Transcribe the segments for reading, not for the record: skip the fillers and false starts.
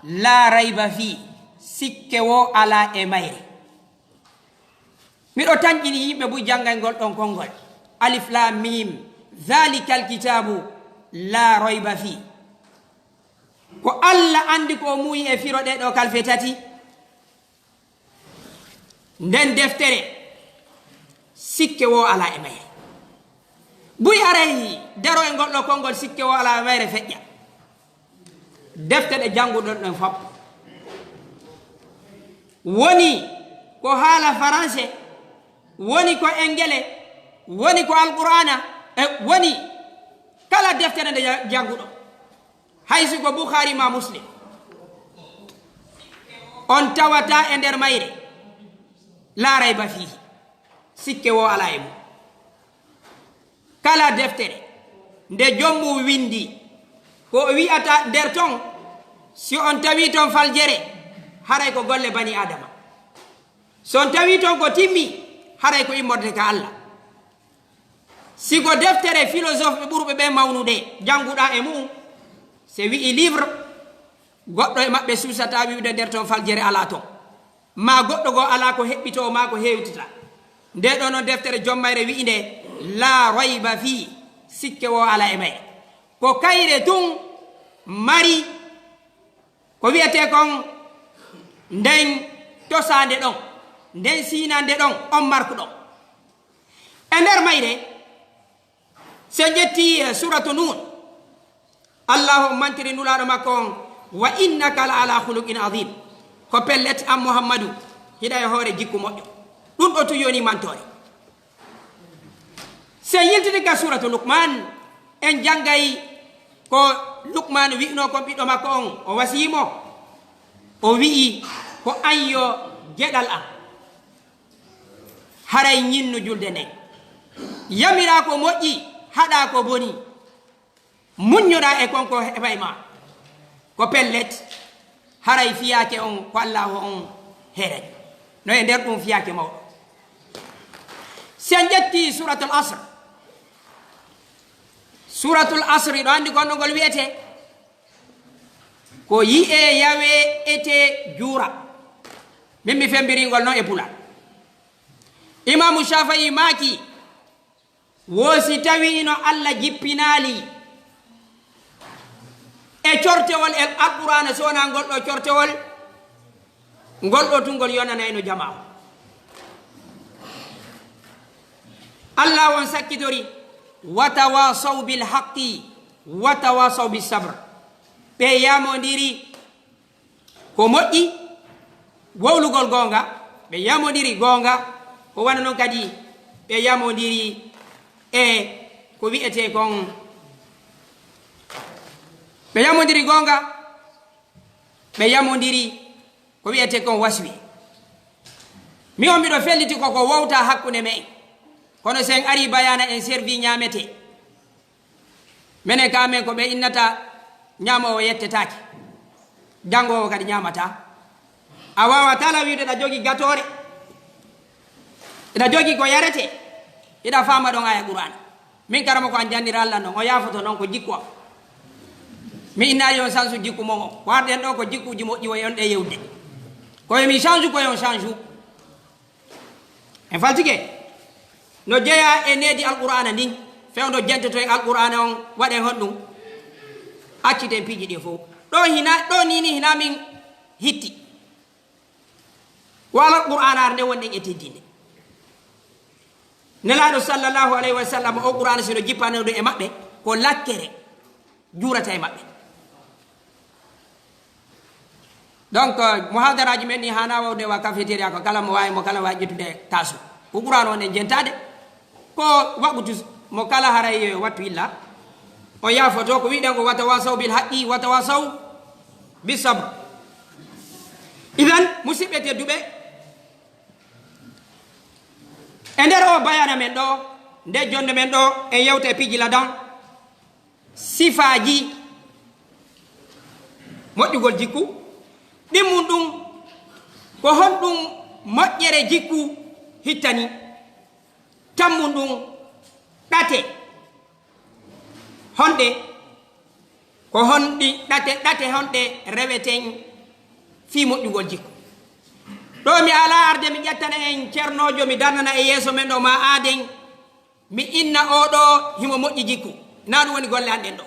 la rayba fi sikke wo ala e mayre miɗo tanƴini yimɓe bu janngay ngol ɗon konngol alif lam mim dhalika alkitabu la rayba fi ko Allah andi ko muuyi e firo ɗeɗo kalfe tati nden deftere sikke wo ala e mayre buy aray daro e ngol ɗo konngol sikke wo ala e mayre feƴƴa defte ɗe jannguɗon ɗon fop woni ko haala français woni ko engele woni ko alqur'ana e woni kala deftere nde jannguɗo haysi ko Bukhari ma Muslim on tawata e nder mayre la rayba fihi sikke wo ala e mum kala deftere nde jommu windi ko wi'ata nder ton si on tawi ton faljere haray ko golle bani adama so on tawi ton ko timmi haray ko immorde ka Allah si ko deftere philosophe ɓe ɓurɓe ɓe mawnude jannguɗa e mum se wi'i livre goɗɗo e maɓɓe susata wiwde nder ton faljere ala ton ma goɗɗo go ala ko heɓɓito ma ko hewtita nde ɗo noon deftere jommayre wi'i nde la rayba fi sikke wo ala e mayre ko kayre tun mari ko wiyete kon nden tosande ɗon nden sinande ɗon on marku ɗon e nder mayre se jetti suratu nun allahu mantiri nulaɗo makko on wa innaka la ala khuluqin adim ko pellet am muhammadu hiɗa e hoore jikku moƴƴo ɗum ɗo tu yoni mantore se yiltide ga suratu luqman en janggay ko luqman wi'no kon ɓiɗɗo makko on o wasimo o wi'i ko an yo geɗal am haray ñinnu julde nden yamira ko moƴƴi haɗa ko boni muññoɗa e konko heɓay ma ko pellet haray fiyake on ko allahu on heerani no e nder ɗum fiyake mawɗo sen ƴetti suratul asr suratul asri ɗo andi gonɗo ngol wiyete ko yi'e yawe ete juura min mi fembiringol noon e pula imamu shafa'i maaki wosi tawi no Allah jippinaali e cortewol e alqur'ana so wona ngol ɗo cortewol ngol ɗo tungol yonanayno jama Allah won sakkitori watawasaw bil haqqi watawasaw bis sabr ɓe yamodiri ko moƴƴi wowlugol gonga ɓe yamodiri gonga ko wana noon kadi ɓe yamodiri e ko wi'ete kon ɓe yamodiri gonga ɓe yamodiri ko wi'ete kon waswi mi on mbiɗo felliti koko wowta hakkunde men kono sen ari bayana en servi ñamete minen kamen ko ɓe innata ñamowo yettetake jangowo kadi ñamata a wawata la wiide ɗa jogi gatore ina jogi ko yarete ida fama ɗon aya qur'ana min karama ko an jannira Allah noon o yafoto noon ko jikku mi innari on change jikku mon o ko arɗen ɗo ko jikkuji moƴƴi wo yon ɗe yewde koye mi change koyon change en faltike no jeeya e needi alqur'ana ndin fewdo jentito e alqur'ana on waɗe hon ɗum acciten piiji ɗi fof ɗo nini hina min hitti ko alqur'ana ar nde wonɗen e teddinde nelaɗo sallllahu alayhi wa sallam o qur'ana sino jippanoɗo e maɓɓe ko lakkere juurata e maɓɓe donc muhadaraji men ni hana wawde wa cafétéria ko kala mo wawi mo kala wawi ƴettude tasu ko qur'an on en jentade ko waɓutu mo kala haray wattu illa on yafoto ko wiɗen ko watawasaw bil haqqi watawasaw bis sabr idan musidɓe tedduɓe e nder o bayana men ɗo nde jonde men ɗo en yewte piiji ladan sifaji moƴƴugol jikku ɗimmum ɗum ko honɗum moƴƴere jikku hittani tammum ɗum ɗate honɗe ko honɗi ɗate honɗe reweten fi moƴƴugol jikku. ɗo mi ala arde mi ƴettana en ceernojo mi darnana e yeeso men ɗo ma aaden mi inna oɗo himo moƴƴi jikku, na ɗum woni golle an ɗen ɗo.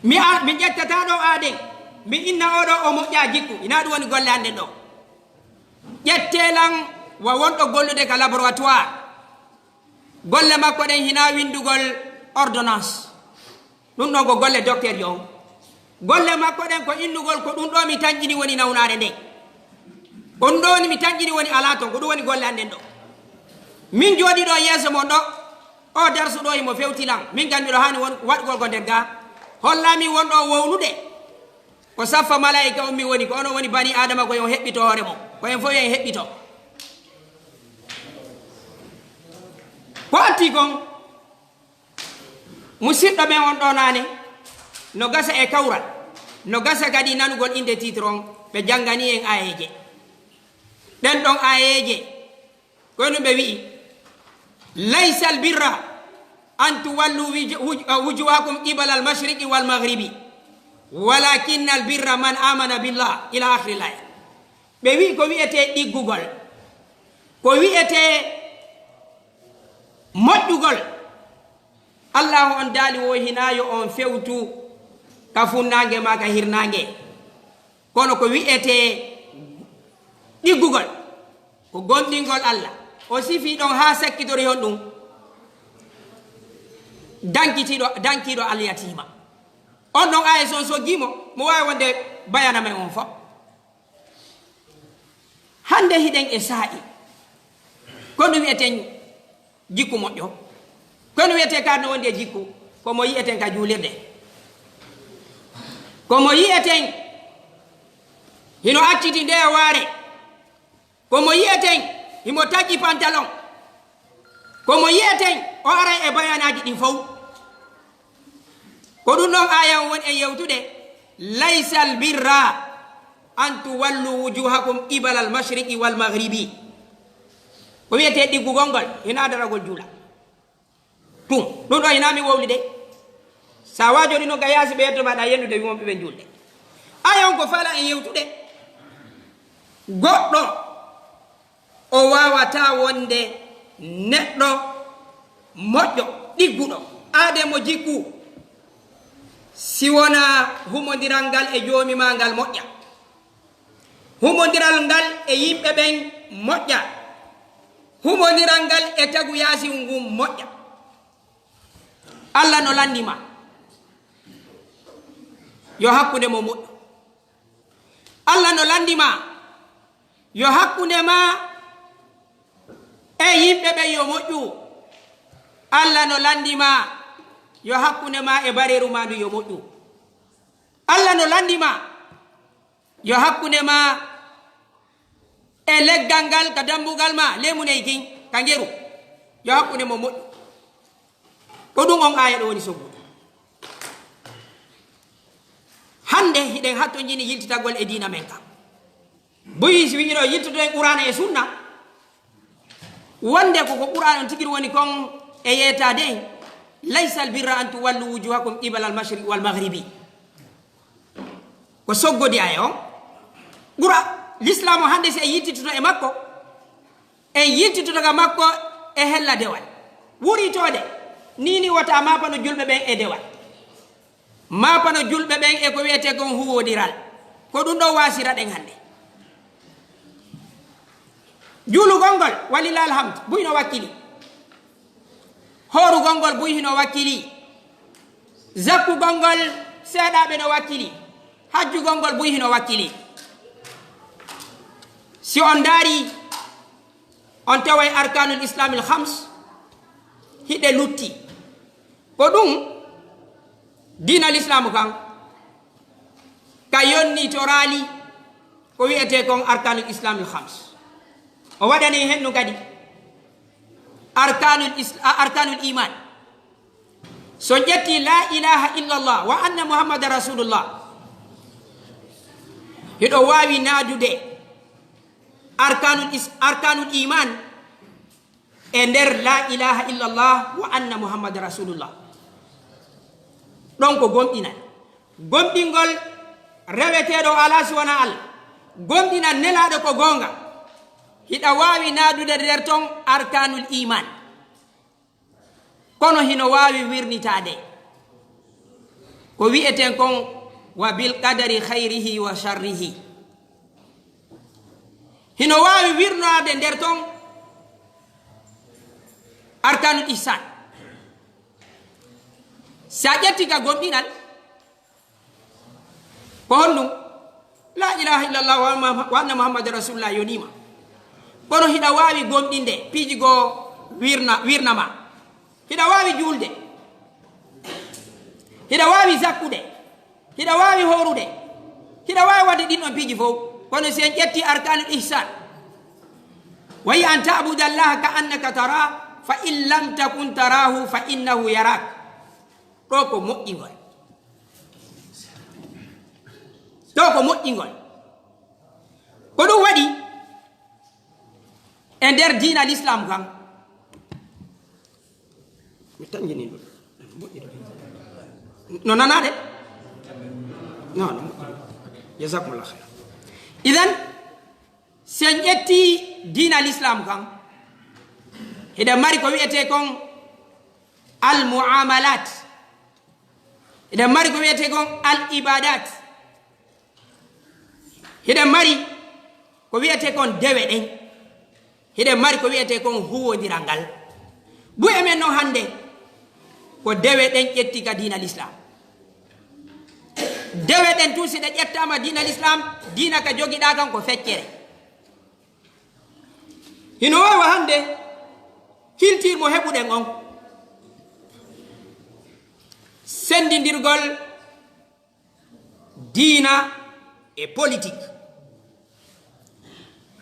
mi ƴettata ɗo aaden mi inna oɗo o moƴƴa jikku, na ɗum woni golle an ɗen ɗo. ƴettelan wa wonɗo gollude ka laboratoire, golle makko ɗen hina windugol ordonnance, ɗum ɗon ko golle docteur jo on. golle makko ɗen ko innugol ko ɗum ɗo mi tañƴini woni nawnare nden, on ɗo ni mi tañƴini woni ala ton, ko ɗum woni golle an ɗen ɗo. min jooɗi ɗo yeeso mon ɗo, o darsu ɗo himo fewtilan, min gan miɗo hani waɗgol ko nder ga, hollami wonɗo wownude ko saffa malaika on mi woni, ko onon woni bani adama, ko yon heɓɓito hoore mo, ko en fof en heɓɓito. ko atti kon musidɗo ɓen on ɗo nane no gasa e kawral, no gasa kadi nanugol inde titre on, ɓe janngani en ayeje ɗen ɗon ayeje kono ɓe wi'i laysa al birra an tuwallu wujuhakum qibala al mashriqi wal maghribi walakinna al birra man amana billah ila akhiri l aya. ɓe wi ko wiyete ɗiggugol, ko wiyete moƴƴugol, allahu on daali wo hinayo on fewtu ka funnange ma ka hirnange, kono ko wiyete ɗiggugol ko gonɗingol allah. o sifi ɗon ha sakkitori hon ɗum dankiɗo alyatima. on ɗon aya son soggimo mo wawi wonde bayana men on fof. hande hiɗen e saa'i kono wiyeten jikku moƴƴo, kono wiyete karno wonde jikku, komo yiyeten ka juulirde, komo yiyeten hino acciti nde waare, komo yiyeten himo taggi pantalon, komo yiyeten o ara e bayanaji ɗin fof. ko ɗum ɗon aya woni e yewtude laysa al birra an tuwallu wujuhakum qibala al mashriqi wal maghribi. ko wiyete ɗiggugol ngol hina daragol juula ɗum ɗo hinami wowli de. sa wajoni no ga yaasi ɓe yetto maɗa yennude wimomɓe ɓe julde. aya on ko fala e yewtude goɗɗo o wawata wonde neɗɗo moƴƴo ɗigguɗo aademo jikku si wona humodiral ngal e joomi ma ngal moƴƴa, humodiral ngal e yimɓe ɓen moƴƴa, humodiral ngal e tagu yaasi ngum moƴƴa. allah no landima yo hakkunde mo moƴƴo, allah no landima yo hakkunde ma e yimɓe ɓen yo moƴƴu, allah no landima yo hakkunde ma e bareru ma ndu yo moƴƴu, allah no landima yo hakkunde ma e leggal ngal ka dambugal ma lemuney kin ka ngeru yo hakkunde mo moƴƴu. ko ɗum on aya ɗo woni soggude. hande hiɗen hatto jini yiltitagol e dina men kam, boyi si wiɗo yiltoto e qur'ana e sunna, wonde koko qur'an on tigiri woni kon e yetade laysa al birra an tuwallu wujuhakum qibala al mashriqi wal maghribi. ko soggodi aya on ɓura l'islam hande si e yittitoto e makko, en yittitoto ga makko e hella dewal wuritode nini wata mapano julɓe ɓen e dewal, mapano julɓe ɓen e ko wiyete kon huwodiral, ko ɗum ɗo wasira ɗen hande. juulugol ngol walillah alhamd buyno wakkili, horugol ngol buyhino wakkili, zakkugol ngol seeɗaɓe no wakkili, hajjugol ngol buyhino wakkili. si on daari on taway arkanul islamil hams hiɗe lutti, ko ɗum dina l'islamu kan ka yonni to raali ko wiyete kon arkanul islamil hams. o waɗani hen ɗum kadi arkanul iman. so ƴetti la ilaha illallah wa anna muhammadan rasulullah, hiɗo wawi naadude arkanul iman e nder la ilaha illallah wa anna muhammadan rasulullah. ɗon ko gomɗinal, gomɗingol reweteɗo ala suwana Allah gomɗina nelaɗo ko gonga hiɗa wawi nadude nder ton arkanul iman kono hino wawi wirnitade ko wi'eten kon wa bil qadari khayrihi wa sharrihi hino wawi wirnade nder ton arkanul ihsan sa ƴetti ka gomɗinal ko honɗum la ilaha illallah wa anna muhammadu rasulullah yonima kono hiɗa wawi gomɗinde piiji goo wirnama hiɗa wawi julde hiɗa wawi zakkude hiɗa wawi horude hiɗa wawi wadde ɗinɗon piiji fof kono sen ƴetti arkanul ihsan wayi an tabuda allaha ka annaka tara fa in lam takun tarahu fa innahu yarak ɗo ko moƴƴingol ko ɗum waɗi e nder diina l'islam kam mi tañjini ɗum no nanaɗe non jasakumullah khair idan sen ƴetti diina l'islam kam hiɗa mari ko wiyete kon al muamalat hiɗa mari ko wiyete kon al ibadat hiɗa mari ko wiyete kon dewe ɗen hiɗa mari ko wiyete kon huwodiral ngal bu'e men noon hande ko dewe ɗen ƴetti ka diina l'islam dewe ɗen tu siɗa ƴettama diina l'islam diina ka jogiɗa kan ko feccere hino wawa hande hiltirmo heɓuɗen on sendidirgol diina e politique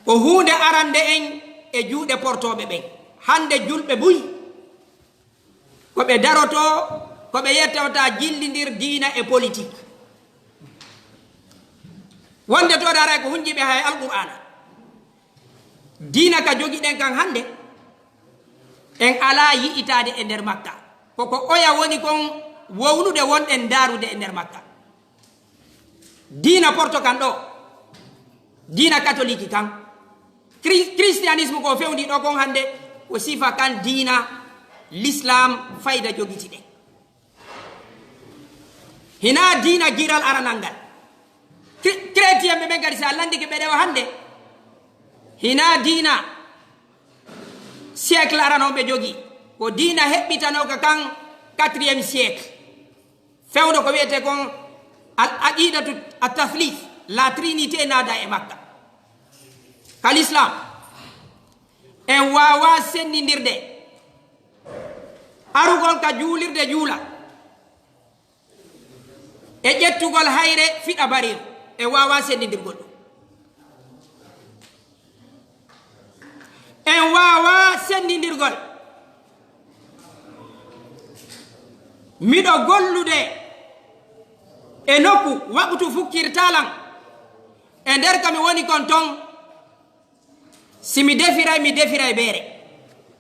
ko hunde arande en e juuɗe portoɓe ɓen hande julɓe buy koɓe daroto koɓe yettota jillidir diina e politique wonde to dara ko hunjiɓe hay alqur'ana diina ka jogiɗen kan hande en ala yi'itade e nder makka koko oya woni kon wownude wonɗen darude e nder makka diina porto kan ɗo diina catholique kan christianisme ko fewndi ɗo kon hande ko sifa kan diina l'islam fayda jogiti ɗen hina diina giral aranal ngal chrétien ɓe ɓen kadi sa landike ɓe ɗewa hande hina diina siècle aranoɓe jogi ko diina heɓɓitanoka kan 4e siècle fewdo ko wiyete kon al aqidatu at tathlith la trinité nada e makka kal islam en wawa sendidirde arugol ka juulirde juula e ƴettugol hayre fiɗa barir e wawa sendidirgol ɗum en wawa sendidirgol miɗo gollude e nokku waktu fukkirtalan e nder kami woni kon ton si mi defiray beere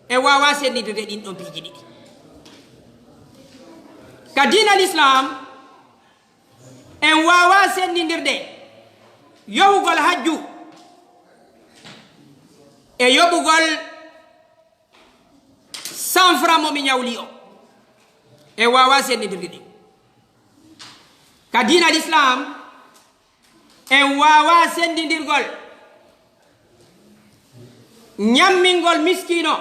e wawa sendidirde ɗin ɗon piiji ɗiɗi ka diina l'islam en wawa sendidirde yohugol hajju e yoɓugol 100 francs momi ñawli o e wawa sendidirde ɗin ka diina l'islam en wawa sendidirgol ñammingol miskino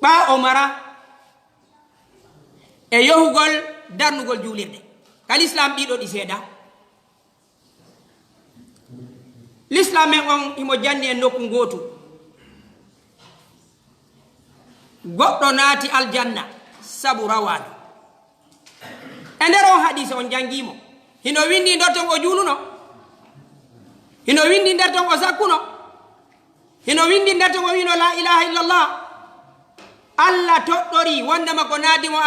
ɓa o mara e yohugol darnugol juulirde ka l'islam ɗiɗo ɗi seeɗa l'islam en on imo janni en nokku gootu goɗɗo naati aljanna sabu rawani e nder on hadise on jangimo hino windi nder ton o juuluno hino windi nder ton o zakkuno hino windi nder ton o wino la ilaha illallah allah toɗɗori wondema ko naadimo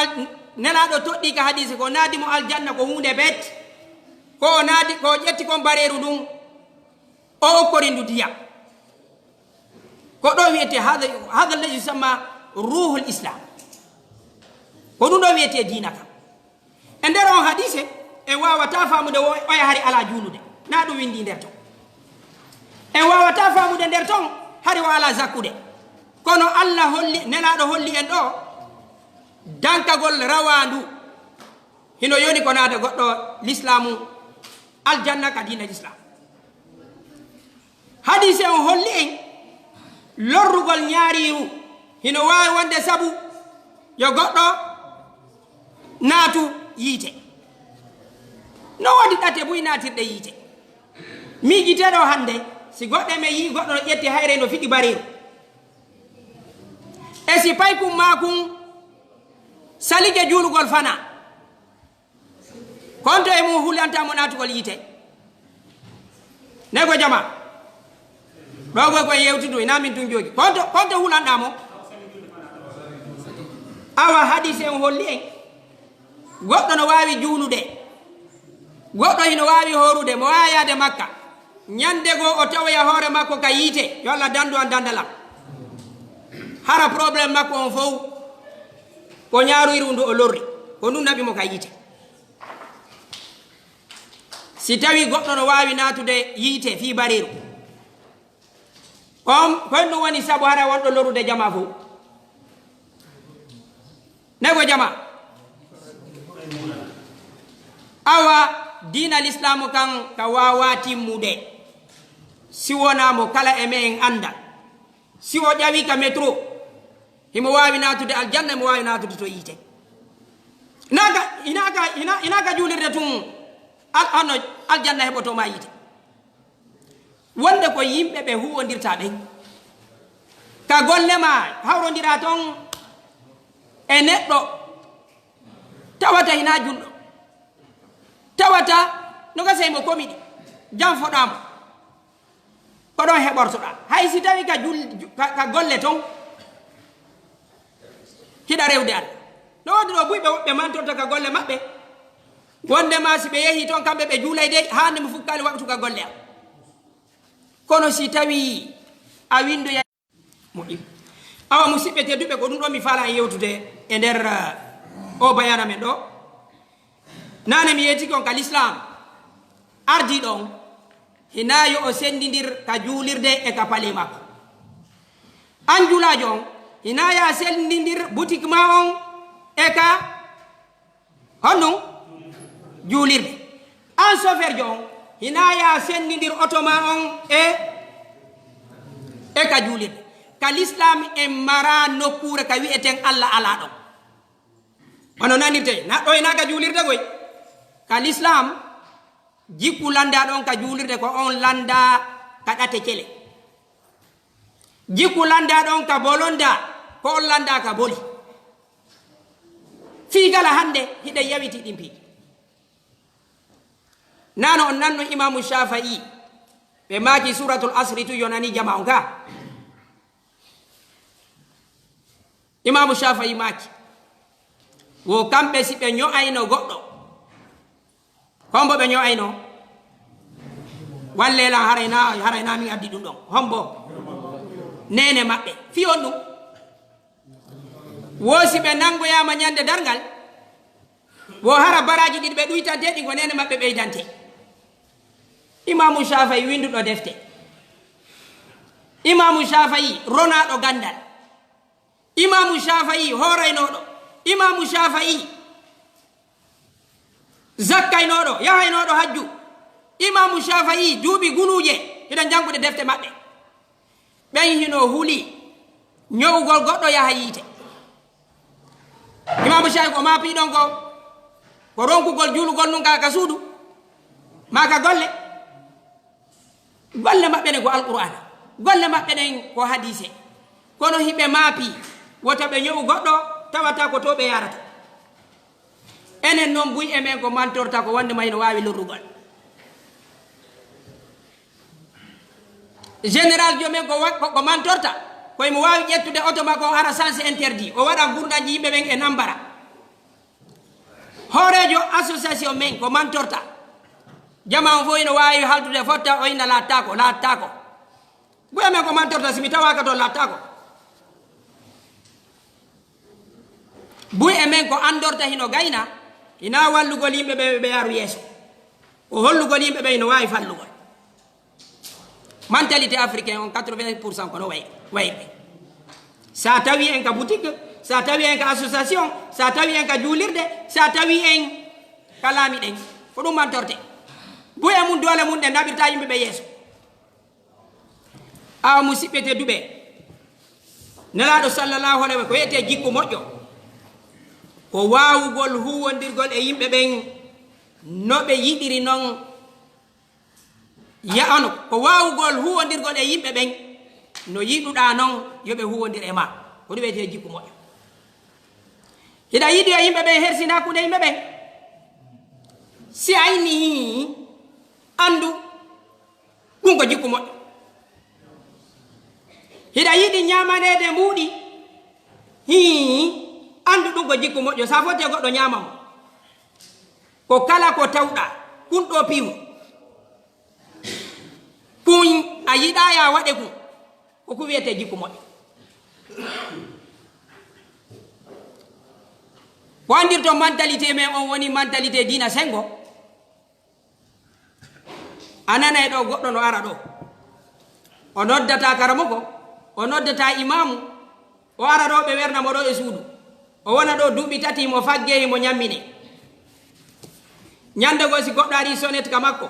nelaɗo toɗɗi ka hadise ko naadimo aljanna ko hunde bet ko naadi ko ƴetti kon bareru ɗum o okkori ndu diya ko ɗo wiyete hada alladi yusamma ruhul islam ko ɗum ɗo wiyete diina kam e nder on hadise en wawata famude oya hari ala juulude na ɗum windi nder ton. En wawata famude nder ton hari o ala zakkude. Kono Allah holli, nelaɗo holli en ɗo dankagol rawandu hino yoni ko naata goɗɗo l'islamu aljanna ka dina l'islam. Hadise on holli en lorrugol ñaariru hino wawi wonde sabu yo goɗɗo naatu yiite. No wodi ɗate buy natirɗe yiite. Miijiteɗo hande si goɗɗe me yi goɗɗo no ƴetti hayre no fiɗi bariru, e si paykum makum salike juulugol fana konto e mum hulantamo natugol yiite. Nego jama ɗo goy koye yewtudu ina min tun joogi konto hulanɗamo. Awa hadise en holli en goɗɗo no wawi juulude, goɗɗo hino wawi horude, mo wawi yaade Makka, ñande goo o tawoya hoore makko ka yiite, yo Allah dandu an dandalam, hara probléme makko on fof ko ñaaroyru ndu o lorri ko ndun naɓimo ka yiite. Si tawi goɗɗo no wawi natude yiite fi bariru on koye ɗum woni saabu hara wonɗo lorrude jama fof. Nego jama awa dina l'islamu kan ka wawa timmude si wonamo kala e men anda. Si o ƴawi ka métro himo wawi natude aljanna, mo wawi natude to yiite. Inaka juulirde tun ano aljanna heɓotoma yiite. Wonde ko yimɓe ɓe huwondirta ɓen ka golle ma hawrodira ton e neɗɗo tawata hina julɗo, tawata no gasay mo komiɗi jam foɗamo ko ɗon heɓortoɗa. Hay si tawi ka golle ton hiɗa rewde Allah. No wodi ɗo buyɓe woɓɓe mantorta ka golle maɓɓe, wondema si ɓe yeehi toon kamɓe ɓe juulay de hande mo fukkali waɓtu ka golle am. Kono si tawi a windoya moƴƴi awa musidɓe tedduɓe ko ɗum ɗo mi faala en yewtude e nder o bayana men ɗo. Nane mi yeeti kon ka l'islam ardi ɗon hina yo o sendidir ka juulirde e ka pale makko. An juulajo on hina ya sendidir boutique ma on e ka honɗum juulirde. An chauffeur jo on hina ya sendidir auto ma on e ka juulirde. Ka l'islam e mara nokkure ka wi'eten Allah ala ɗon. Ono nanirte na ɗo ina ka juulirde koy. Ka l'islam jikku landa ɗon ka juulirde ko on landa ka ɗate cele. Jikku landa ɗon ka bolonda ko on landa ka boli. Fiigala hande hiɗen yawiti ɗin piiji. Nano on nanno imamu Shafi'i ɓe maaki suratul asri tu yonani jama on ka. Imamu Shafi'i maaki wo kamɓe si ɓe ño'ayno goɗɗo hombo ɓe ño'ayno wallelan harayna min addi ɗum ɗon hombo nene maɓɓe fiyon ɗum wo si ɓe nangoyama ñande dargal wo hara baraji ɗiɗi ɓe ɗuytante ɗi ko nene maɓɓe ɓeydante. Imamu Shafi'i winduɗo defte, Imamu Shafi'i ronaɗo gandal, Imamu Shafi'i horaynoɗo, Imamu Shafi'i zakkaynoɗo yahaynoɗo hajju, Imamu Shafi'i duuɓi guluje hiɗen jangude defte maɓɓe. ɓen hino huli ñowugol goɗɗo yaha yiite. Imamu Shafi'i ko mapiɗon ko ronkugol juulugol nun ka suudu ma ka golle maɓɓe ɗen ko alqur'ana, golle maɓɓe ɗen ko hadise. Kono hiɓe maapi wota ɓe ñowu goɗɗo tawata ko to ɓe yarata. Enen noon buy e men ko mantorta ko wonde mayno wawi lorrugol. Général jomen ko mantorta koyemo wawi ƴettude auto makko on ara sens interdit o waɗa gurdaji yimɓe ɓen e nambara. Hoorejo association men ko mantorta jama on fof ina wawi haldude fotta o ina lattako buya men ko mantorta simi tawaka to lattako. Buy e men ko andorta hino gayna ina wallugol yimɓe ɓe yaru yeeso o hollugol yimɓe ɓe no wawi fallugol. Mentalité africain on 80% kono wayɓe. Sa tawi en ka boutique, sa tawi en ka association, sa tawi en ka juulirde, sa tawi en ka laamiɗen ko ɗum mantorte. Buye mum doole mum ɗe naɓirta yimɓe ɓe yeeso. Awa musidɓe tedduɓe, nelaɗo sallallahu alayhi wa sallam ko wiyete jikku moƴƴo ko wawugol huwondirgol e yimɓe ɓen no ɓe yiɗiri noon ya'ano ko wawugol huwondirgol e yimɓe ɓen no yiɗuɗa noon yoɓe huwondir e ma ko ɗum wiyete jikku moƴƴo. hiɗa yiɗi e yimɓe ɓen hersina kude yimɓe ɓen si ayni andu ɗum ko jikku moƴƴo. hiɗa yiɗi ñamanede mbuuɗi andu ɗum ko jikku moƴƴo. Sa fote goɗɗo ñamamo ko kala ko tawɗa kunɗo piimo kun a yiɗa ya waɗe kun ko ku wiyete jikku moƴƴo. ko andirto mentalité men on woni mentalité dina sengo. A nanay ɗo goɗɗo no ara ɗo o noddata karamo ko o noddata imamu o ara ɗo ɓe wernamo ɗo e suudu o wona ɗo duuɓi tati mo fagge himo ñammine. ñande go si goɗɗo ari sonnet ka makko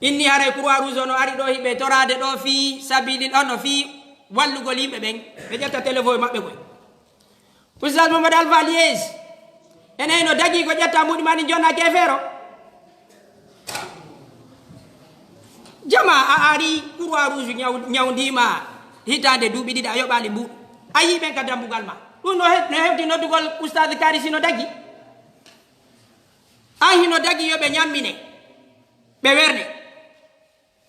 inni haray croix rouge no ari ɗo hiɓe torade ɗo fi sabili ɗo no fi wallugol yimɓe ɓen ɓe ƴetta téléphone maɓɓe koy oustad Mamadou Alpha Liége enen no dagi ko ƴetta muɗi mani jonna kefeero jama a ari croix rouge ñawdima hitande duuɓi ɗiɗi a yoɓali mbuɗu a yi ɓen ka dambugal ma ɗum no hewti noddugol oustad Kari sino dagi an hino dagi yoɓe ñammine ɓe werne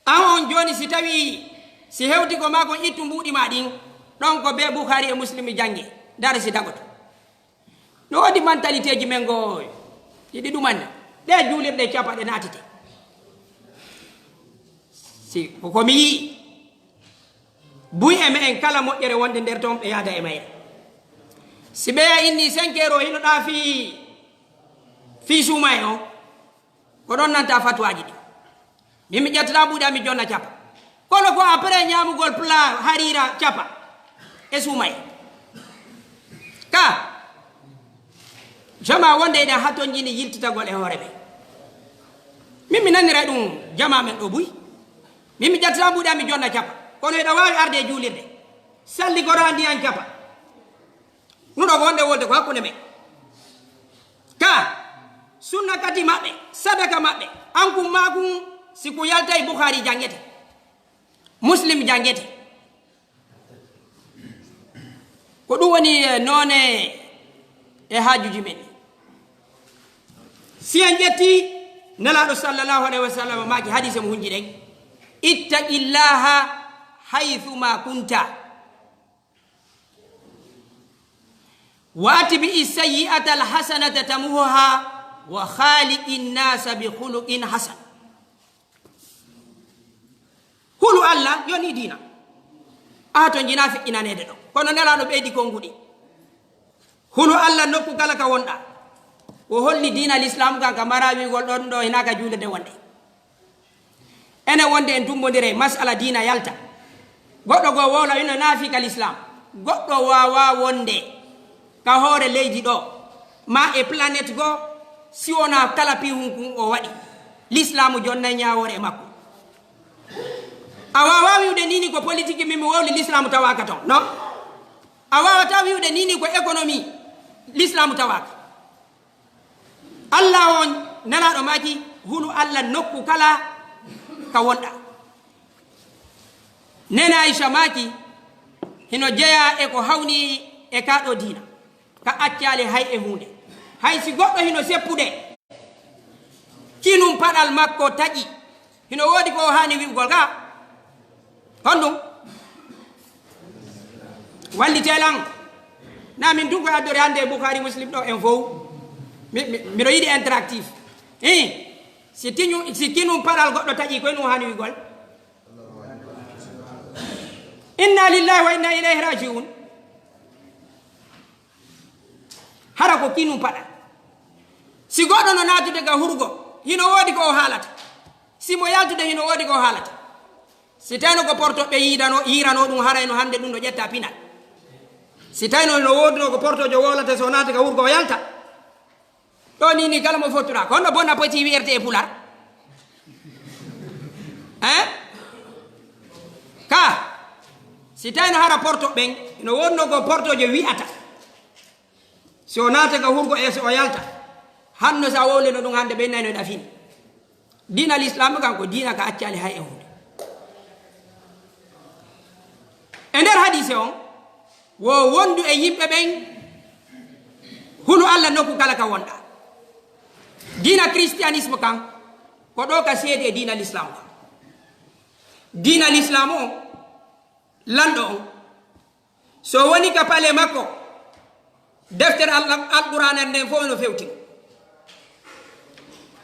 an on joni si tawi si hewti ko ma kon ittu mbuɗi ma ɗin ɗon ko be Bukhari e Muslim jange dara si dagoto. No wodi mentalité ji men go yiɗi ɗumanne ɗe juulirɗe capaɗe natite si komi yii buy e en kala moƴƴere wonde nder toon ɓe yaada e mayre. Si ɓeya inni 5 euro hinoɗa fi suuma e o ko ɗon nanta fatwaji ɗi min mi ƴettata mbuɗa mi jonna capa kono ko après ñamugol plat harira capa e suuma e ka jama wonde eɗen hatton jini yiltitagol e hoore ɓe min mi nannira ɗum jama men ɗo buy min mi ƴettata mbuɗa mi jonna capa kono eɗa wawi arde e juulirde salli gora ndiyan capa nuɗo ko wonde wolde ko hakkude men ka sunna kati maɓɓe sadaka maɓɓe ankum makum siku yalta e Bukhari jangete Muslim jangete ko ɗum woni none e hajuji men. Si en ƴetti nelaɗo sallallahu alayhi wa sallam maki hadise mo hunji ɗen ittaqillaha haythuma kunta wa atbi'i sayyi'ata alhasanata tamuha wa khaliqin nasa bi khuluqin hasan. Hulu Allah yoni dina ato jina fi inanede ɗo kono nelaɗo ɓeydi konguɗi hulu Allah nokku kala ka wonɗa o holli dina l'islam kan ka marawigol ɗon ɗo hinaka juulede wonde ene wonde en tumbodire masala dina yalta goɗɗo go wowla ino naafi ka l'islam goɗɗo wawa wonde ka hoore leydi ɗo ma e planète go si wona kala pihunkun o waɗi l'islamu jonnay ñawore e makko. A wawa wiwde nini ko politique min mi wowli l'islamu tawaka ton non a wawata wiwde nini ko économie l'islamu tawaka. Allah on nelaɗo maki hulu Allah nokku kala ka wonɗa. Nena Aisha maki hino jeeya e ko hawni e kaɗo dina ka accale hay e hunde hay si goɗɗo hino seppude kinum paɗal makko taƴi hino wodi ko hani wi'ugol ga honɗum wallitelan na min tun ko addore hande e Bukhari Muslim ɗo en fof miɗo yiɗi interactif si kinum paɗal goɗɗo taƴi koye ɗum hani wigol inna lillahi wa inna ilayhi rajiun hara ko kinum paɗal si goɗɗo no natude ga hurgo hino wodi ko o haalata simo yaltude hino wodi ko o haalata si tawino ko portoɓe yirano ɗum harayno hande ɗum no ƴetta pinal si tawino no wodino ko portojo wolata so naati ga hurgo o yalta ɗo ni kala mo fottura ko honno bona poti wiyerte e pular ka si tawino hara porto ɓen no wonno ko portojo wi'ata so naata ga hurgo e so o yalta hanno sa wowlino ɗum hande ɓe nayno ɗa fini dina l'islam kan ko dina ka accali hay e hunde e nder hadise on wo wondu e yimɓe ɓen hulu allah nokku kala ka wonɗa dina christianisme kan ko ɗo ka seedi e dina l'islam kan dina l'islam o lanɗo on so woni ka pale makko deftere alqur'an nden fof no fewtino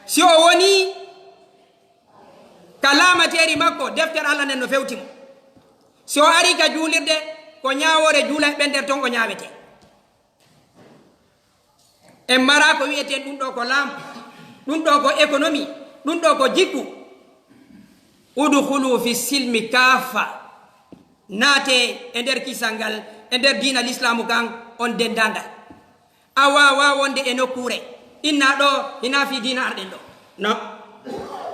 si o woni ka laamateri makko deftere allah nden no fewtimo si o ari ka juulirde ko ñawore juula ɓe nder ton o ñawete en mara ko wiyete ɗum ɗo ko laam ɗum ɗo ko économie ɗum ɗo ko jikku udkhulu fi silmi kafa naate e nder kisal ngal e nder dina l'islamu kan on dendangal a wawa wonde e nokkure inna ɗo hina fi dina arɗen ɗo non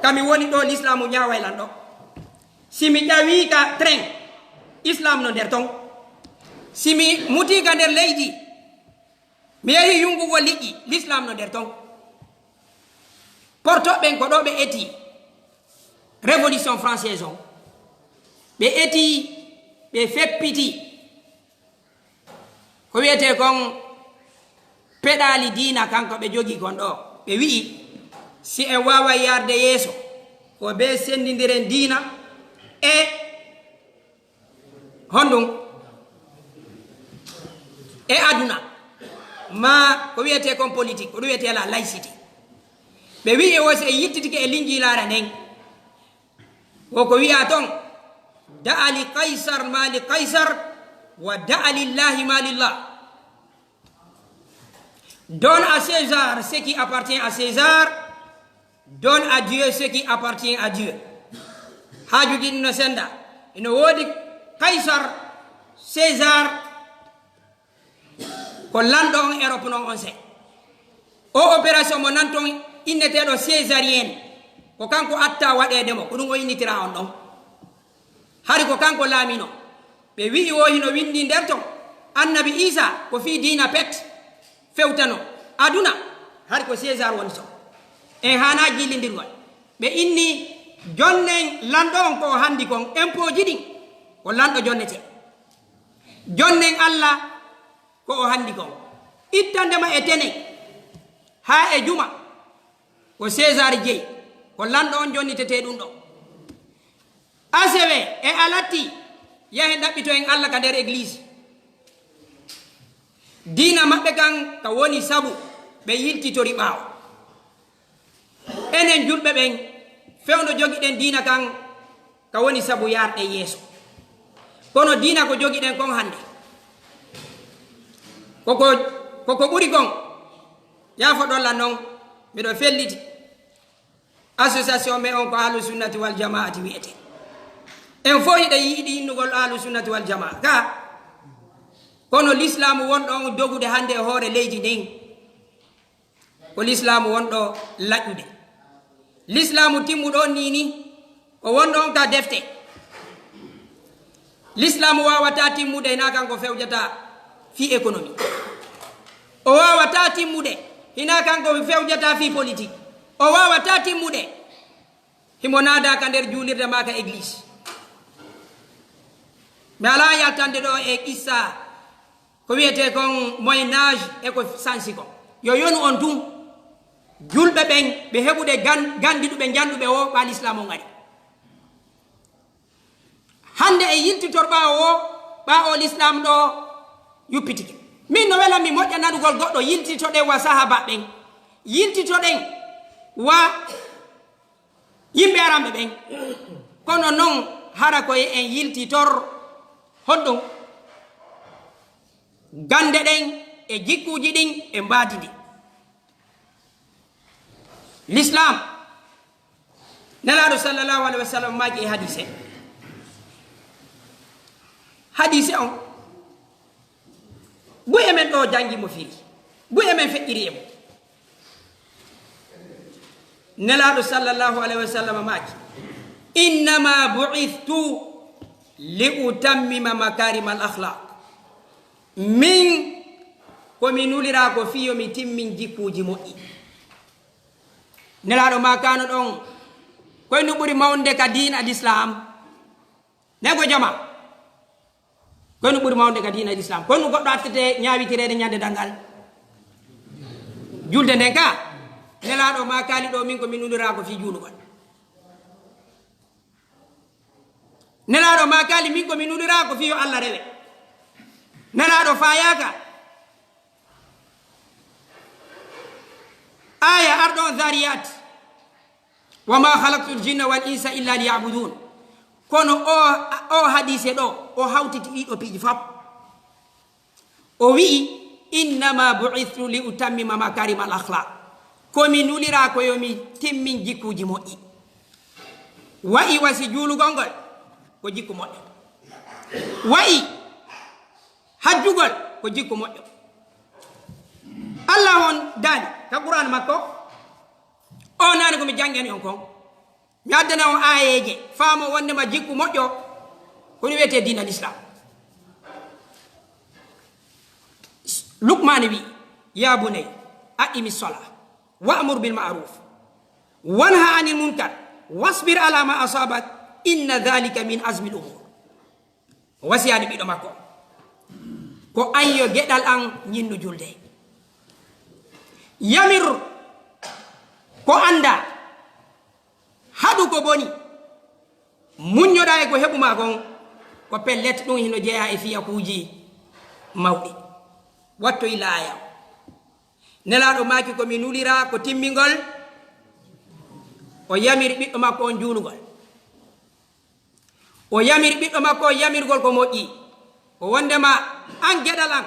kami woni ɗo l'islamu ñawaylan ɗo simi ƴawi ka train islam no nder ton simi mutika nder leydi mi yehi yungugo liƴƴi l'islam no nder ton portoɓen ko ɗo ɓe eti révolution française on ɓe eti ɓe feppiti ko wiyete kon peɗali dina kanko ɓe jogi kon ɗo ɓe wi'i si en wawa yarde yeeso ko be sendidiren dina e honɗum e aduna ma ko wiyete kon politique ko ɗum wiyete la laïcité ɓe wi'i o si e yittitike e linjilare nden woko wiya ton da'a li kaysar ma li kaysar wa da'a lillahi ma lillah. Donne à César ce qui appartient à César, donne à Dieu ce qui appartient à Dieu. Hajuji no senda ino wodi kaysar César ko lando on Europe non on se o opération mo nanton inneteɗo césarienne ko kanko atta waɗedemo ko ɗum o innitira on ɗon hari ko kanko laamino ɓe wi'i o hino windi nder ton annabi Isa ko fi dina pet fewtano aduna hari ko César woni so en hana jillidirgol ɓe inni jonnen lanɗo on ko handi kon impôt ji ɗin ko lanɗo jonnete jonnen Allah ko o handi kon ittandema e tenen ha e juma ko César jeyi ko lanɗo on jonnitete ɗum ɗo asewe e alatti yahe ɗaɓɓito en Allah ka nder église dina maɓɓe kan ka woni sabu ɓe yiltitori ɓaawo enen julɓe ɓen fewno jogiɗen dina kan ka woni sabu yarɗe yeeso kono dina ko jogiɗen kon hande koko ɓuri kon yaafo ɗolla noon miɗo felliti association me on ko ahlu sunnati wal jamaati wiyete en fo hiɗe yiiɗi innugol ahlu sunnati wal jamaa ka kono l'islamu wonɗo on dogude hande e hoore leydi ndin ko l'islamu wonɗo laƴƴude l'islamu timmuɗo on nini o wonɗo on ka defte l'islamu wawata timmude hina kanko fewjata fi économie o wawata timmude hina kanko fewjata fi politique o wawata timmude himo naada ka nder juulirde ma ka église mi ala yaltande ɗo e qissa ko wiyete kon moyen âge e ko sansi kon yo yonu on tum julɓe ɓen ɓe heɓude gandiɗuɓe janduɓe o ɓa l'islam on ari hande e yiltitorɓa o ɓa o l'islam ɗo yuppitike min no welan mi moƴƴa naɗugol goɗɗo yiltitoɗen wa sahaba ɓen yiltitoɗen wa yimɓe aramɓe ɓen kono noon hara koye en yiltitor honɗum gande ɗen e jikkuji ɗin e mbaadi ɗi l'islam nelaɗo sallllahu alayhi wa sallam maji e hadise on buye men ɗo jangimo firi buye men feƴƴiri e mo nelaɗo sallllahu alayhi wa sallam maji innama buithtu li utammima makarima al akhlaq min komi nulira ko fiyo mi timmin jikkuji moƴƴi nelaɗo ma kano ɗon koye no ɓuri mawde ka diina l'islam nego jama koye no ɓuri mawde ka diina l'islam koye no goɗɗo attete ñawitirede ñande dangal julde nden ka nelaɗo ma kali ɗo min komi nulira ko fi julugol nelaɗo ma kali min komi nulira ko fiyo allah rewe nelaɗo fayaka aya arɗon zariyat wama halaktu ljinna wal insa illa liyabudun kono o hadise ɗo o hawtiti ɗiɗo piiji fam o wi'i innama buithtu li utammima makarima al akhlaq komi nulira ko yomi timmin jikkuji moƴƴi wa'i wasi juulugol ngol ko jikku moƴƴo wa'i hajjugol ko jikku moƴƴo allah on daani ka qur'an makko o nani komi jangeni on kon mi addana on ayeje faamo wondema jikku moƴƴo kono wiyete dina l'islam lukmane wi ya bunay aqimi sola wa'mur bil ma'ruf wanha anil munkar wasbir ala ma asabak inna dhalika min azmi al umur wasiyani ɓiɗo makko ko anyo geɗal an ñinnu julde yamir ko anda haɗu ko boni muññoɗa e ko heɓuma kon ko pellet ɗum hino jeeya e fiya kuuji mawɗi wattoy laaya nelaɗo maki komi nulira ko timmingol o yamir ɓiɗɗo makko on juulugol o yamir ɓiɗɗo makko o yamirgol ko moƴƴi ko wondema an geɗal an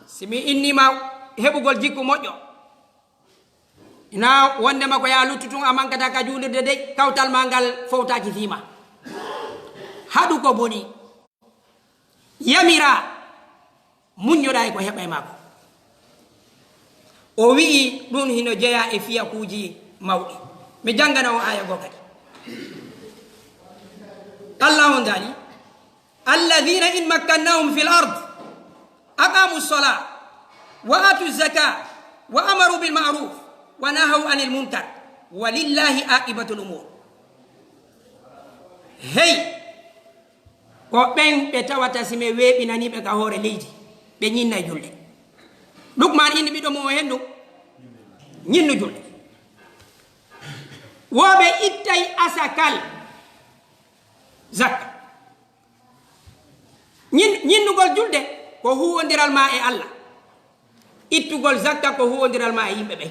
simi innima heɓugol jikku moƴƴo ina wondema ko ya luttutun a mankata ka juulirde de kawtal ma ngal fowtaki fiima haɗu ko boni yamira muññoɗa e ko heɓa e makko o wi'i ɗum hino jeeya e fiya kuuji mawɗi mi jangana o aya goo kadi allah on daali alladina in makkannahum fi l ard aqamu lsola wa atu zaka wa amaru bilmaruf wa nahaw anil munkar walillahi aqibatu l umur hey ko ɓen ɓe tawata sime weeɓinaniɓe ka hoore leydi ɓe ñinna julde lukman indi ɓiɗo mum o hen ɗum ñinnu julde woɓe ittay asakal zakka ñinnugol julde ko huwodiral ma e allah ittugol zakka ko huwodiral ma e yimɓe ɓe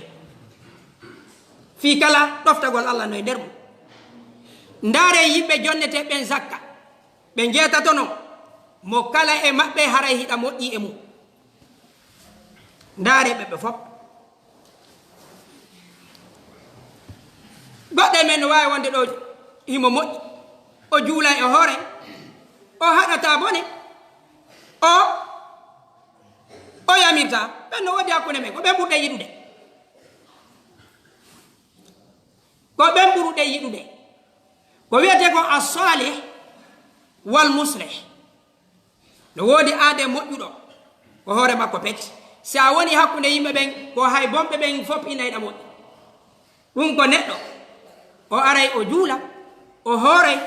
fi kala ɗoftagol allah no e nder mum ndaare yimɓe jonnete ɓen zakka ɓe jeetato non mo kala e maɓɓe haray hiɗa moƴƴi e mum ndaare ɓeɓe fof goɗɗe men no wawi wonde ɗo himo moƴƴi o juula e hoore o haɗata bone o yamirta ɓen no wodi hakkude men ko ɓen ɓurɗe yiɗude ko ɓen ɓurɗe yiɗude ko wiyete ko as-salih wal muslih no woodi aade moƴƴuɗo ko hoore makko peti si a woni hakkude yimɓe ɓen ko hay bonɓe ɓen fof inayɗa moƴƴi ɗum ko neɗɗo o aray o juula o hooray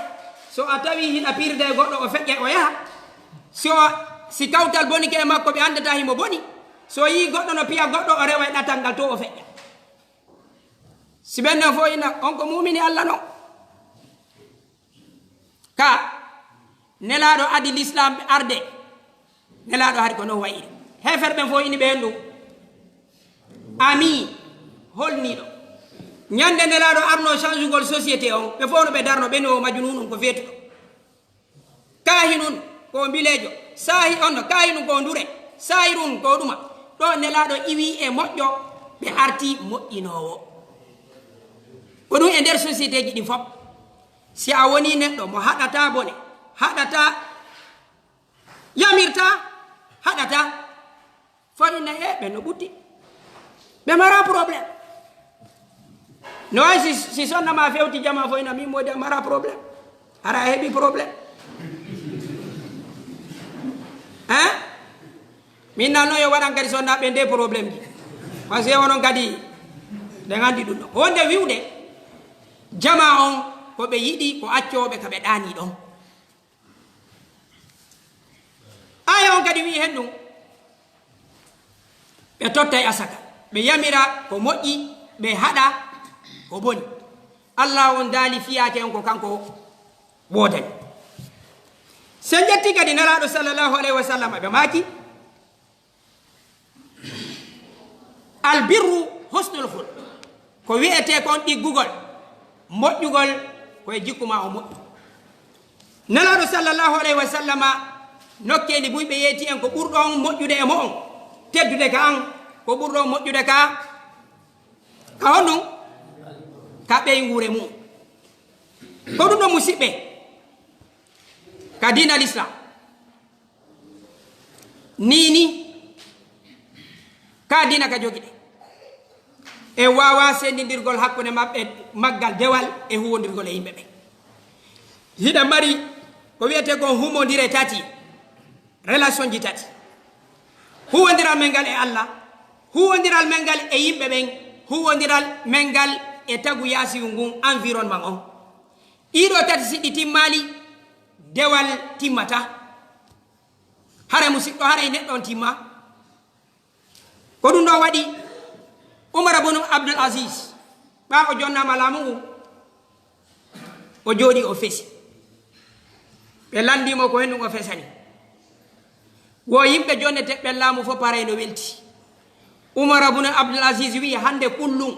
so a tawi hiɗa pirde e goɗɗo o feƴƴe o yaha si kawtal bonike e makko ɓe andata himo boni so yi goɗɗo no piya goɗɗo o rewa e ɗatal ngal to o feƴƴa si ɓennen fo ina on ko mumini allah non ka nelaɗo adi l'islam ɓe arde nelaɗo haari ko non wayiri hefer ɓen fo ini ɓe hen ɗum ami holniɗo ñande nelaɗo arno change ugol société on ɓe fof no ɓe darno ɓeni o majununum ko feetuɗo kaahi nun ko mbilejo sahi onno kaahi nun ko ndure sahi ɗum ko ɗuma ɗo nelaɗo iwi e moƴƴo ɓe arti moƴƴinowo e nder société ji ɗi fof si a woni neɗɗo mo haɗata bone haɗata yamirta haɗata fo inna ɓe no ɓutti ɓe mara probléme no way si sonnama fewti jama fo ina min modi a mara probléme ara a heɓi probléme hein min nanno yo waɗan kadi sonnaɓe nde probléme ji par ce que wonon kadi ɓe gandi ɗum ɗon wonde wiwde jama on ko ɓe yiɗi ko accoɓe ka ɓe ɗani ɗon aya on kadi wi hen ɗum ɓe tottay asaka ɓe yamira ko moƴƴi ɓe haɗa ko boni allah on daali fiyake on ko kanko woodani sen jetti kadi nelaɗo sallllahu alayhi wa sallam ɓe maaki albirru husnul hul ko wiyete kon ɗiggugol moƴƴugol koye jikkuma o moƴƴu nelaɗo sallllahu alayhi wa sallama nokkeli buyɓe yeeti en ko ɓurɗon moƴƴude e mo on teddude ka an ko ɓurɗon moƴƴude ka honɗum ka ɓeygure mum ko ɗum ɗo musidɓe ka dina l'islam nini ka dina ka jogiɗe e wawa sendidirgol hakkude maɓɓe maggal dewal e huwodirgol e yimɓe ɓe hiɗa mari ko wiyete kon humodire tati relation ji tati huwodiral men ngal e allah huwodiral men ngal e yimɓe ɓen huwodiral men ngal e tagu yasiwu ngun environnement on ɗiɗo tati siɗɗi timmali dewal timmata hara musidɗo haray neɗɗon timma ko ɗum ɗo waɗi umar bnu abdul asis ɓa o jonnama laamu ngu o jooɗi o fesi ɓe landimo ko henɗum o fesani wo yimɓe jonne teɓɓen laamu fof paray no welti umar bnu abdul asis wi hande kullum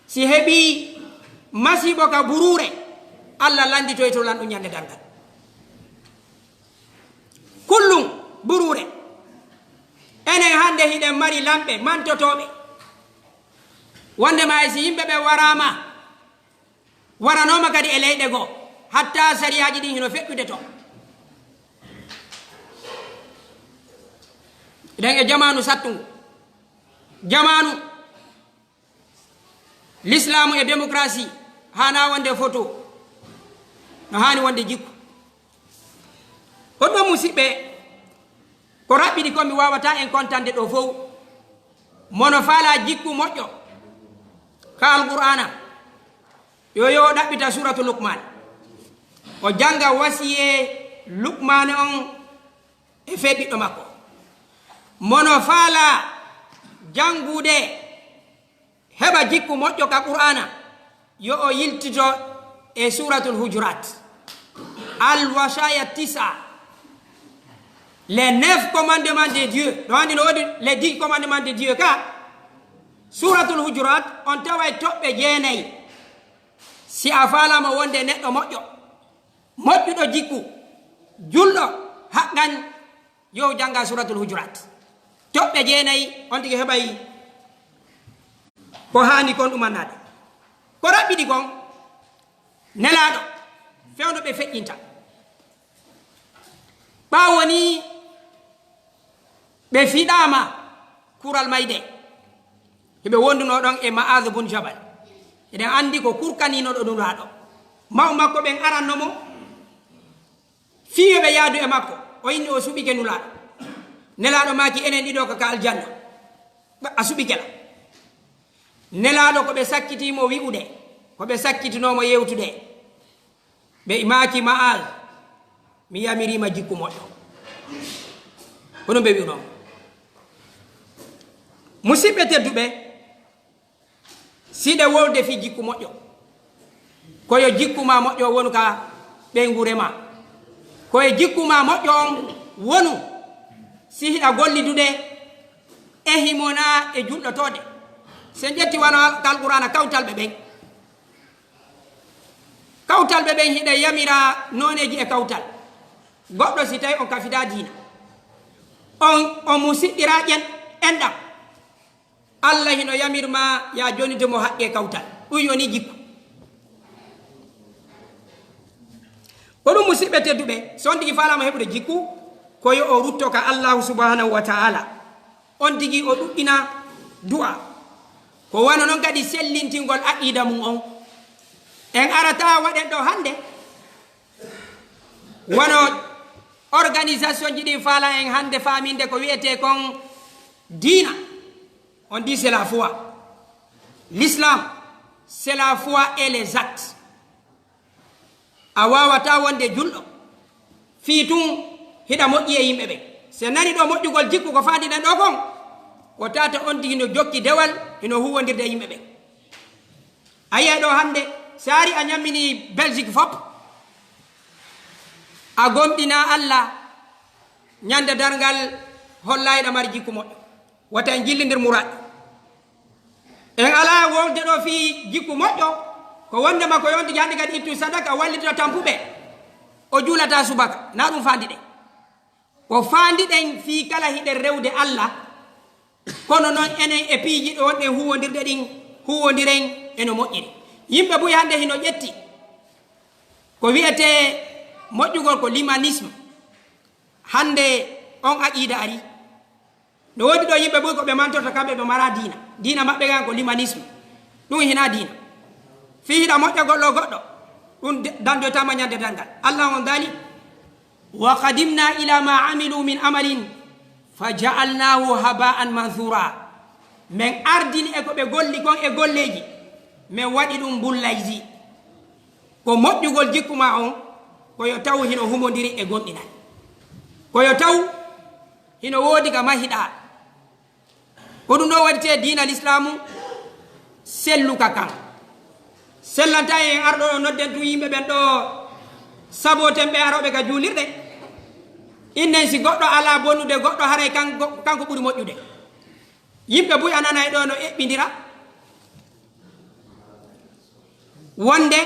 si heɓi masibo ka burure allah landitoy to lanɗum ñande dangal kullum burure enen hande hiɗen mari lamɓe mantotoɓe wondema si yimɓe ɓe waranoma kadi e leyɗe goo hatta sariyaji ɗin hino feƴƴude to eɗen e jamanu sattungu jamanu l'islamu e démocratie hana wonde photo no hani wonde jikku hoɗɗo musidɓe ko raɓɓiɗi ko mi wawata en contande ɗo fof mono faala jikku moƴƴo ka alqur'ana yo ɗaɓɓita suratu lukman o janga wasiye lukmane on e feɓiɗɗo makko mono faala jangude heɓa jikku moƴƴo ka qur'ana yo o yiltito e suratul hujurat al wasaya tisa les 9 commandements de Dieu ɗo andi no wodi les 10 commandements de Dieu ka suratul hujurat on taway toɓɓe 9 si a falama wonde neɗɗo moƴƴo moƴƴuɗo jikku julɗo haqqan yo janga suratul hujurat toɓɓe 9 on tigi heɓay ko hani kon ɗumannade ko raɓɓiɗi kon nelaɗo fewno ɓe feƴƴinta ɓawoni ɓe fiɗama kural mayde heɓe wonduno ɗon e Ma'adh bun Jabal eɗen andi ko kurkaninoɗo ɗum laɗo maw makko ɓen arannomo fiyoɓe yaadu e makko o inni o suɓike nulaɗo nelaɗo maki enen ɗiɗo ko ka aljanna a suɓikela nelaɗo ko ɓe sakkitimo wi'ude ko ɓe sakkitinomo yewtude ɓe maki Ma'adh mi yamirima jikku moƴƴo hono ɓe wi'uno musidɓe tedduɓe siɗe wolde fi jikku moƴƴo koyo jikkuma moƴƴo wonu ka ɓeygurema koye jikkuma moƴƴo on wonu si hiɗa gollidude e himona e julɗotode sen ƴetti wano alqur'ana kawtalɓe ɓen hiɗa yamira noneji e kawtal goɗɗo si tawi on kafida diina on musiɗɗira enɗam allah hino yamirma ya jonitemo haqqe kawtal ɗum yoni jikku musidɓe tedduɓe so on tigi falama heɓude jikku koyo o rutto ka allahu subhanahu wa taala on tigi o ɗuɗɗina du'a ko wano noon kadi sellintingol aqida mum on en arata waɗen ɗo hande wano organisation ji ɗi faala en hande faminde ko wiyete kon dina on dit c'est la foi l'islam c'est la foi et les actes a wawata wonde julɗo fi tun hiɗa moƴƴi e yimɓe ɓe so nani ɗo moƴƴugol jikku ko fandiɗen ɗo kon ko tata on tigi no jokki dewal ino huwodirde e yimɓe ɓe a yiyay ɗo hande so ari a ñammini belgique fop a gomɗina allah ñande dargal hollayɗa mari jikku moƴƴo wata en jillidir muraɗ en ala wonde ɗo fi jikku moƴƴo ko wondema ko yonti hande kadi ittu sadaka wallito tampuɓe o juulata subaka na ɗum fandiɗen ko fandiɗen fi kala hiɗen rewde allah kono noon enen e piiji ɗo wonɗen huwodirde ɗin huwodiren eno moƴƴiri yimɓe buy hande hino ƴetti ko wiyete moƴƴugol ko limanisme hande on aqida ari no wodi ɗo yimɓe ɓuy ko ɓe mantorta kamɓe ɓe mara dina maɓɓe gan ko limanisme ɗum hina dina fi hiɗa moƴƴa goɗɗo goɗɗo ɗum dandoytama ñande dangal allah on dali wa qadimna ila ma amilu min amalin fa ja'alnahu haba'an manthura men ardini e ko ɓe golli kon e golleji min waɗi ɗum bullayji ko moƴƴugol jikkuma on koyo taw hino humodiri e gonɗinal koyo taw hino woodi ka mahiɗa ko ɗum ɗo waɗite dina l'islamu selluka kan sellanta en arɗo ɗo nodden tu yimɓe ɓen ɗo saboten ɓe aroɓe ka juulirɗe innen si goɗɗo ala bonnude goɗɗo haray kanko ɓuri moƴƴude yimɓe buy ananay ɗo no eɓɓidira wonde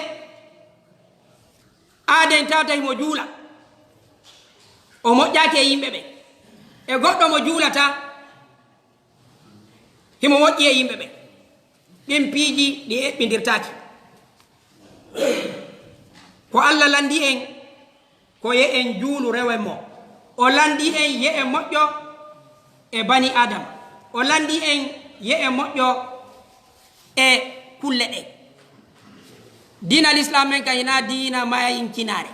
aaden tawta himo juula o moƴƴaki e yimɓe ɓe e goɗɗo mo juulata himo moƴƴi e yimɓe ɓe ɗin piiji ɗi eɓɓidirtaki ko allah landi en ko ye en juulu rewen mo o landi en ye en moƴƴo e bani adama o landi en ye en moƴƴo e kulle ɗe dina l'islam men ka hina dina mayin kinare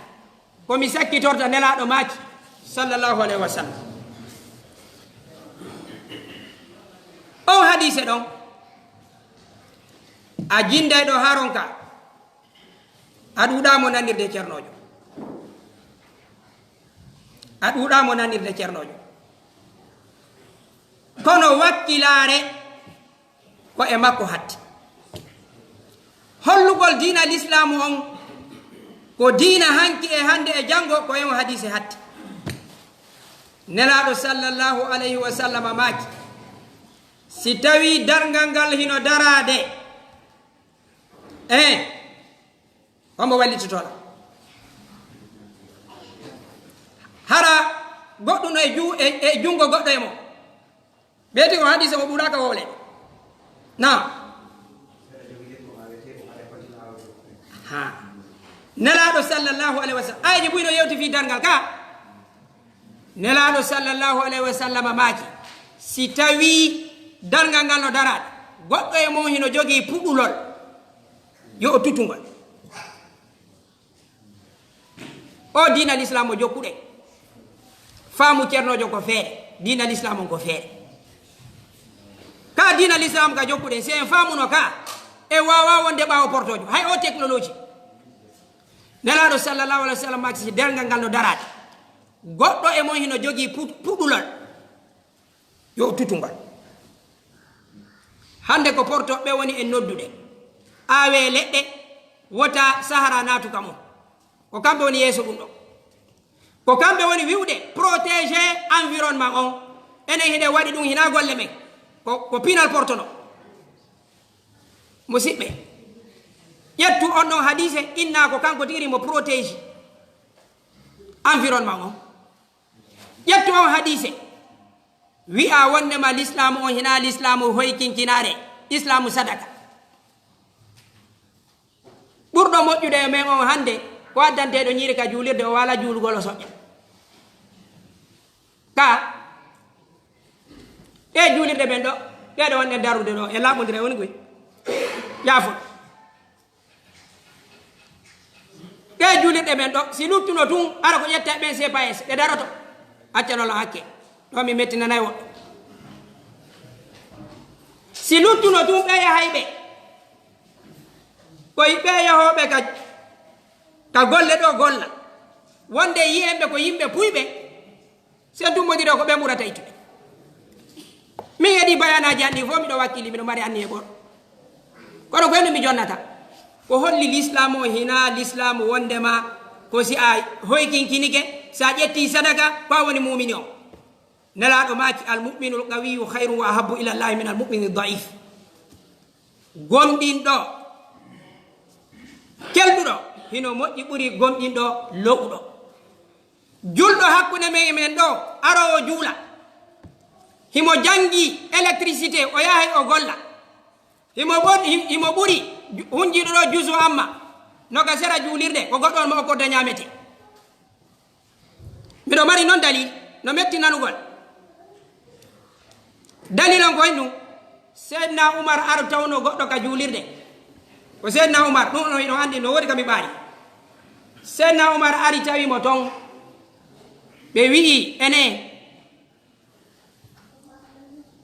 komi sakkitorta nelaɗo maki sallallahu alayhi wa sallam on hadise ɗon a jinday ɗo haron ka a ɗuɗamo nanirde ceernojo a ɗuɗamo nanirde ceernojo kono wakkilare ko e makko hatti hollugol dina l'islamu on ko dina hanki e hande e jango ko en hadise hatti nelaɗo sallallahu alayhi wa sallam maki si tawi dargal ngal hino darade hombo wallitotoɗa hara goɗɗum no e jungo goɗɗo e mo ɓeyti ko hadise o ɓuuraka wowle na ha nelaɗo sallallahu alayhi wa sallam ayji ɓuyno yewti fi dargal ka nelaɗo sallallahu alayhi wa sallam maki si tawi dargal ngal no darade goɗɗo e mon hino jogii puɗɗulol yo o tutugol o dina l'islam o jokkuɗe faamu ceernojo ko feere dina l'islam on ko feere ka dina l'islam ka jokkuɗe si en faamuno ka e wawa wonde ɓawo portojo hay o technologie nelaɗo sallallahu alayhi wa sallam maki si dergal ngal no darade goɗɗo e mon hino jogii puɗɗulol yo o tutugol hande ko portoɓe woni en nodduɗe awe leɗɗe wota sahara natuka mum ko kamɓe woni yeeso ɗum ɗo ko kamɓe woni wiwde protégé environnement on enen hiɗe waɗi ɗum hina golle men ko pinal portono musidɓe ƴettu on ɗon hadise inna ko kanko tigi mo protégé environnement on ƴettu on hadise wi'a wondema l'islamu on hina l'islamu hoykinkinare islamu sadaka ɓurɗo moƴƴude e men on hande ko addanteɗo ñiiri ka juulirde o wala juulugol o soƴƴa ka e juulirde ɓen ɗo ɓeɗo wonɗe darude ɗo e laaɓodire woni koy yaafo ɓe juulirɗe ɓen ɗo si luttuno tun ara ko ƴetta ɓen cps ɓe daroto accanolo hakke ɗo mi mettinanayi woɗɗo si luttuno tun ɓe yahayɓe koye ɓe yahoɓe ka golle ɗo golla wonde yi'enɓe ko yimɓe puyɓe sen tummodire ko ɓe ɓurata ittuɓe min heeɗi bayanaji anɗi fof miɗo wakkili miɗo mari anni e goɗɗo kono ko henno mi jonnata ko holli l'islam o hina l'islam wondema ko si a hoykinkinike sa ƴetti sadaka fa woni mumini o nelaɗo maki almuminu lqawiyu hayru wa ahabu ila llahi min almumini daif gomɗinɗo kelɗuɗo hino moƴƴi ɓuuri gomɗinɗo lowɗo julɗo hakkude men e men ɗo arowo juula himo jangi électricité o yahay o golla himo ɓuuri hunjiɗo ɗo juso amma noga sera juulirde ko goɗɗo on mo okkodde ñamete miɗo mari noon dalil no metti nanugol dalil on ko hen ɗum seydna oumar ar tawno goɗɗo ka juulirde ko seydna oumar ɗum no iɗo andi no wodi kami ɓaari seydna oumar ari tawimo ton ɓe wi'i ene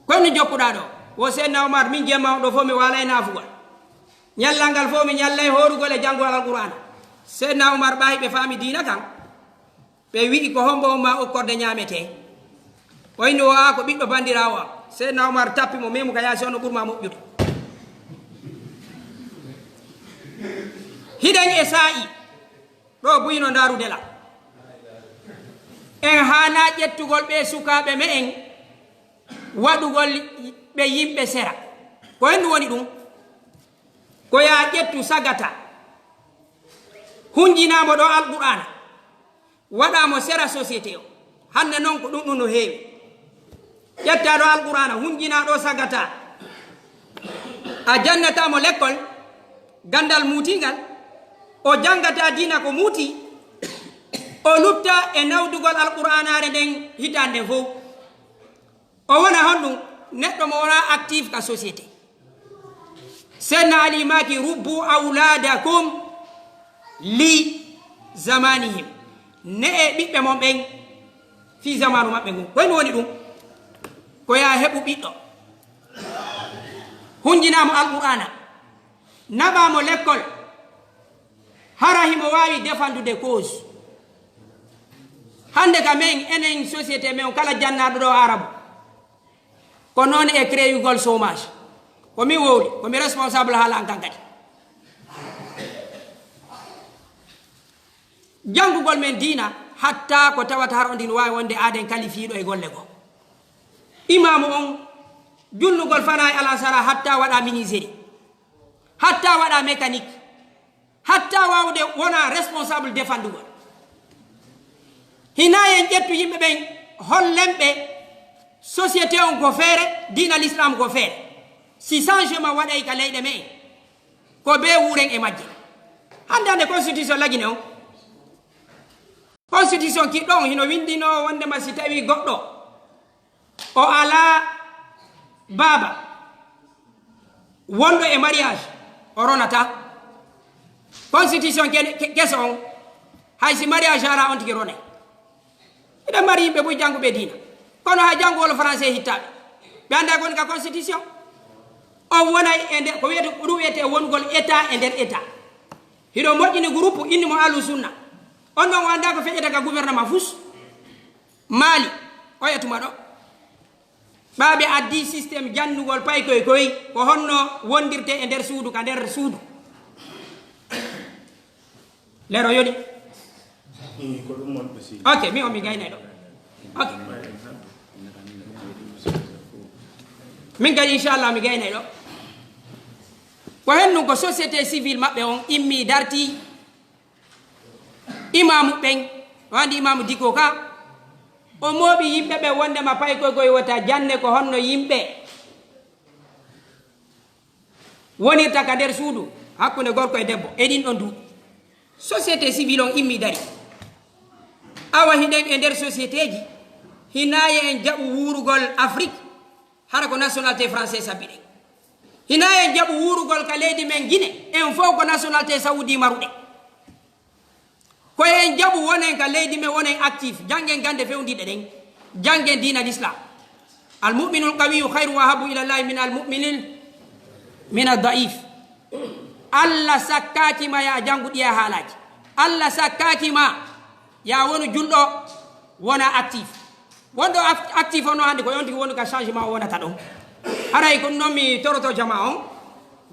kono jokkuɗa ɗo wo seydna oumar min jemma on ɗo fof mi walay nafugol ñallal ngal fof mi ñallay horugol e janngol alqur'ana seydna oumar ɓayi ɓe faami diina kan ɓe wi'i ko hombo ma okkorde ñamete o inni o a ko ɓiɗɗo bandirawo am seydna oumar tappi mo memu ka yaasi ono ɓurma moƴƴude hiɗen e saa'i ɗo buyino darudela en hana ƴettugol ɓe sukaɓe me en waɗugol ɓe yimɓe sera ko hendu woni ɗum ko ya ƴettu sagata hunjinamo ɗo alqur'ana waɗamo sera société o hande noon ko ɗum ɗum no heewi ƴetta ɗo alqur'ana hunjina ɗo sagata a jannatamo l'école gandal mutingal o jangata dina ko muuti o lutta e nawdugol alqur'anare nden hitande nden fof o wona honɗum neɗɗo mo wona active ka société seydna ali maki rubbu auladakum li zamanihim ne e ɓiɓɓe mon ɓen fi zamanu maɓɓe ngun koyno woni ɗum ko ya heɓu ɓiɗɗo hunjinamo alqur'ana naɓamo l'école hara himo wawi défendude cause hande ka men enen société men kala jannaɗo ɗo arabe ko noon e créyugol chômage komi wowli komi responsable haala an kan kadi janngugol men diina hatta ko tawata har on ndin wawi wonde aaden qualifiiɗo e golle goo imamu on jullugol fana e alansara hatta waɗa ministére hatta waɗa mécanique hatta wawde wona responsable défendugol hina en ƴettu yimɓe ɓen hollenɓe société on ko feere diina l'islam ko feere si changement waɗay ka leyɗe me ko be wuren e majje hande hande constitution lagine on constitution kiɗɗo on hino windino wondema si tawi goɗɗo o ala baba wonɗo e mariage o ronata constitution keso on hay si mariage ara on tigi ronay eɗen mari yimɓe ɓuy jannguɓe diina kono ha janngugol français hittaɓe ɓe anda goni ka constitution on wonay e nder ko wiyete ɗum wiyete wongol état e nder état hiɗo moƴƴini groupe inni mo ahlu sunna on ɗon o anda ko feƴƴata ka gouvernement fus maali o yetuma ɗo ɓaɓe addi systéme jannugol pay koye koye ko honno wondirte e nder suudu ka nder suudu lero yoɗi ok mi o mi gaynay ɗo ok min kadi inchallah mi gaynay ɗo ko hen ɗum ko société civile maɓɓe on immi darti imamu ɓen o andi imamu dikko ka o mooɓi yimɓe ɓe wondema pay koye koye wota jande ko honno yimɓe wonirta ka nder suudu hakkude gorko e debbo eɗin ɗon duuɓi société civile on immi dari awa hinden e nder société ji hinaye en jaɓu wurugol Afrique hara ko nationalité français sabbiɗe hinaye en jaɓu wurugol ka leydi men Guinée en fof ko nationalité saoudi maruɗe ko en jaɓu wonen ka leydi men wonen actif jangen gande fewdiɗe ɗen jangen dina l'islam almuminu lqawiyu hayru wa habu ila llahi min almuminin min aldaif Allah sakkakima ya janguɗi e haalaji Allah sakkakima ya wonu julɗo wona actif wonɗo actif ono hande ko yonti wonu ka changement o wonata ɗon haray ko noon mi toroto jama on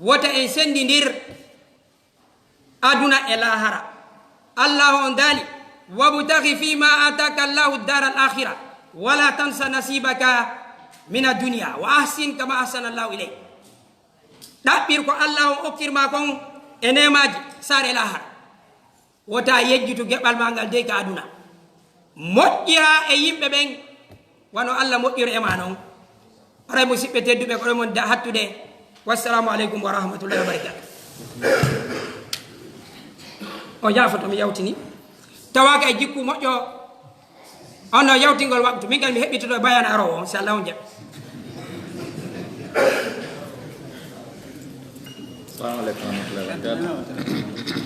wota en sendidir aduna e lahara Allah on dali wabtaghi fima ataka Allahu dar al akhirah wala tansa nasibaka min ad-dunya wa ahsin kama ahsana Allahu ilayk ɗaɓɓir ko Allah on okkirma kon e nemaji sare lahara wota yejjitu geɓal ma ngal dey ka aduna moƴƴira e yimɓe ɓen wano Allah moƴƴira ema noon aray musidɓe tedduɓe ko ɗomon hattude wassalamu aleykum wa rahmatullahi wa barakatuh o jaafoto mi yawtini tawaka e jikku moƴƴo onno yawtingol waktu min gal mi heɓɓitoto e bayana arowo on so Allah on jaɓi Assalamu alaikum warahmatullahi wabarakatuh.